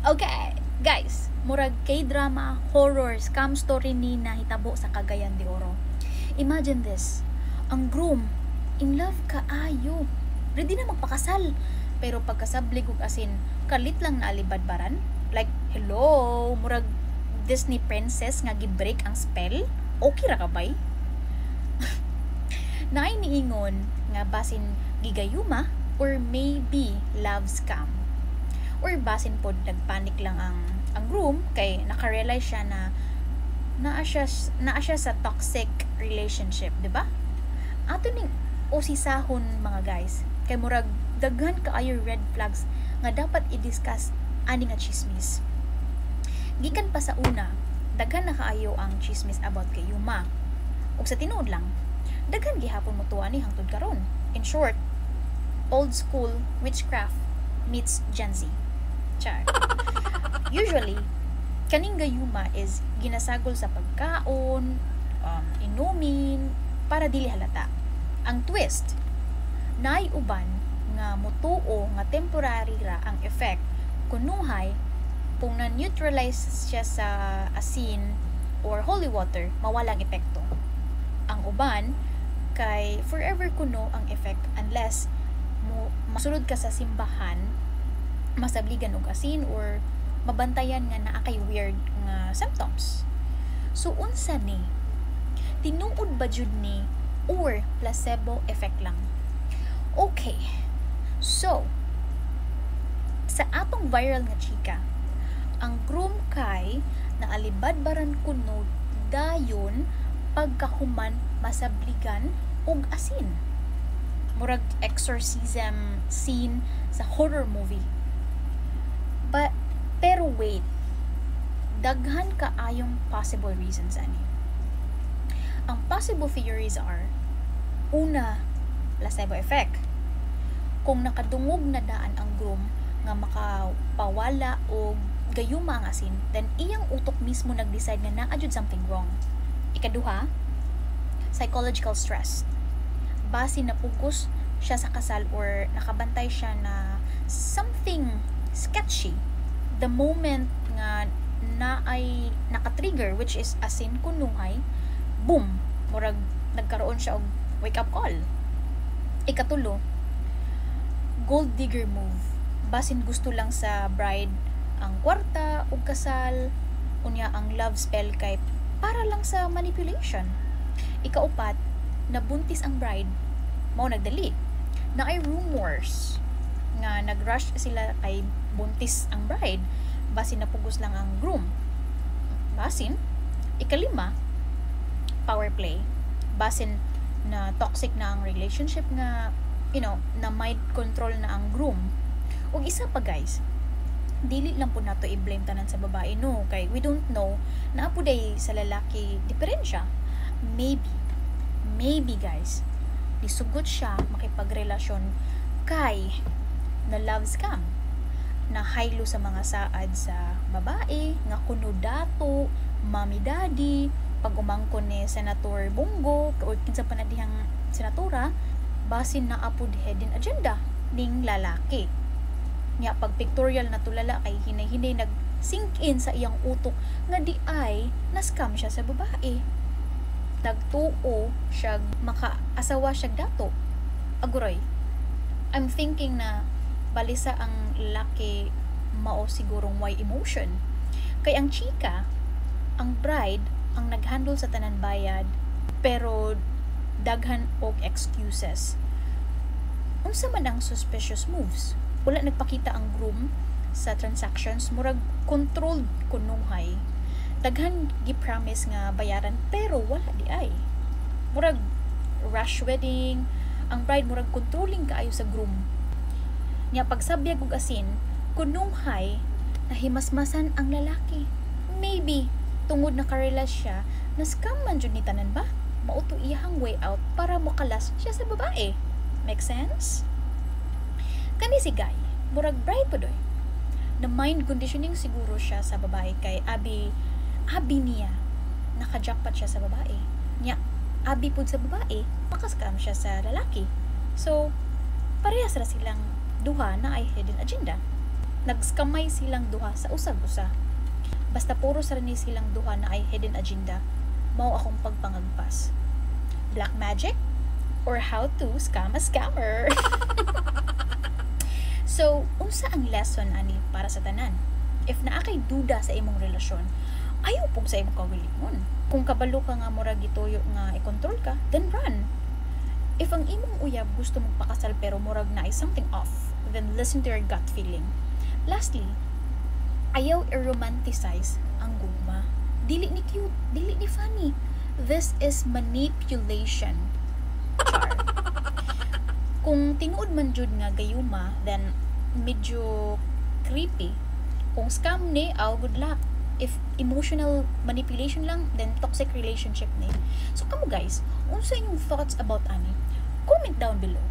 Okay, guys, murag K-drama, horror, scam story ni nahitabo sa Cagayan de Oro. Imagine this, ang groom, in love kaayo, ready na magpakasal, pero pagkasablig ug asin, kalit lang na alibadbaran. Like, hello, murag Disney princess nga gi-break ang spell? Okay ra ka bay? Naay niingon nga basin gigayuma or maybe love scam. Or basin pod nagpanic lang ang groom kay naka-realize siya na naa siya sa toxic relationship, di ba? Ato ning osisahon mga guys, kay murag daghan kaayo red flags nga dapat i-discuss ani nga chismis. Gikan pa sa una, daghan na kaayo ang chismis about kay Yuma. Ug sa tinuod lang, daghan gihapon mo tuwa ni hangtod karon. In short, old school witchcraft meets Gen Z. Char. Usually, kaning gayuma is ginasagol sa pagkaon, inumin, para dili halata. Ang twist, naay uban nga mutuo nga temporary ra ang effect kunuhay kung na-neutralize siya sa asin or holy water, mawalang epekto. Ang uban, kay forever kuno ang effect unless masulod ka sa simbahan, masabligan og asin or mabantayan nga naa kay weird nga symptoms. So unsa ni? Tinuod ba jud ni or placebo effect lang? Okay. So sa atong viral nga chika, ang groom kay naalibadbaran kuno dayon pagkahuman masabligan og asin. Murag exorcism scene sa horror movie. Pero wait, daghan kaayong possible reasons ani. Ang possible theories are: una, placebo effect. Kung nakadungog na daan ang groom nga makapawala o gayuma ang asin, then iyang utok mismo nag-decide na naa jud something wrong. Ikaduha, psychological stress. Base na pugos siya sa kasal or nakabantay siya na something sketchy the moment nga na ay naka-trigger, which is asin kunuhay, boom, murag nagkaroon siya og wake up call. Ikatulo, gold digger move. Basin gusto lang sa bride ang kwarta ug kasal, unya ang love spell kay para lang sa manipulation. Ikaupat, nabuntis ang bride, mao nagdali. Na ay rumors nga nagrush sila kay buntis ang bride, basin na pugos lang ang groom. Basin, ikalima, power play. Basin na toxic na ang relationship nga, na mind control na ang groom. Ug isa pa guys, dili lang po nato i-blame tanan sa babae, no, kay we don't know na po day sa lalaki diferensya. Maybe guys, disugod siya makipagrelasyon kay na love scam, na haylo sa mga saad sa babae nga kuno dato, mommy daddy, pag umangkon ni Senator Bongo o kinsa pa na dihang senatora, basin na apod hidden agenda ning lalaki. Nya pag pictorial na tulala kay hinay-hinay nag sink in sa iyang utok nga di ay na-scam siya sa babae. Nagtuo siya makaasawa siya dato. Aguroy, I'm thinking na balisa ang lalaki mao sigurong way emotion. Kay ang chika, ang bride ang naghandle sa tanan bayad pero daghan og excuses. Unsa man ang suspicious moves? Wala nagpakita ang groom sa transactions, murag controlled kunuhay. Daghan gi-promise nga bayaran pero wala di ay. Murag rush wedding, ang bride murag controlling kaayo sa groom. Nya pagsabyag og asin, kunuhay nahimasmasan ang lalaki. Maybe tungod nakarelas siya, na-scam man jud ni tanan ba? Mauto iyang way out para makalas siya sa babae. Make sense? Kani si guy, murag bride po doy. Na mind conditioning siguro siya sa babae kay abi niya naka-jackpot siya sa babae. Nya abi pud sa babae, maka-scam siya sa lalaki. So parehas ra silang duha na ay hidden agenda. nagskamay silang duha sa usag-usa. Basta puro sa ni silang duha na ay hidden agenda, mao akong pagpangagpas. Black magic or how to scam a scammer. So, unsa ang lesson ani para sa tanan? If naa kay duda sa imong relasyon, ayaw pug sa imong kaugalingon. Kung kabalo ka nga murag gituyo nga i-control ka, then run. If ang imong uyab gusto mong pakasal pero murag na ay something off, then listen to your gut feeling. Lastly, ayaw i-romanticize ang gugma. Dili ni cute, dili ni funny. This is manipulation. Char. Kung tinuod man jud nga gayuma, then medyo creepy. Kung scam ni, good luck. If emotional manipulation lang, then toxic relationship ni. So kamo guys, unsa inyong thoughts about ani? Comment down below.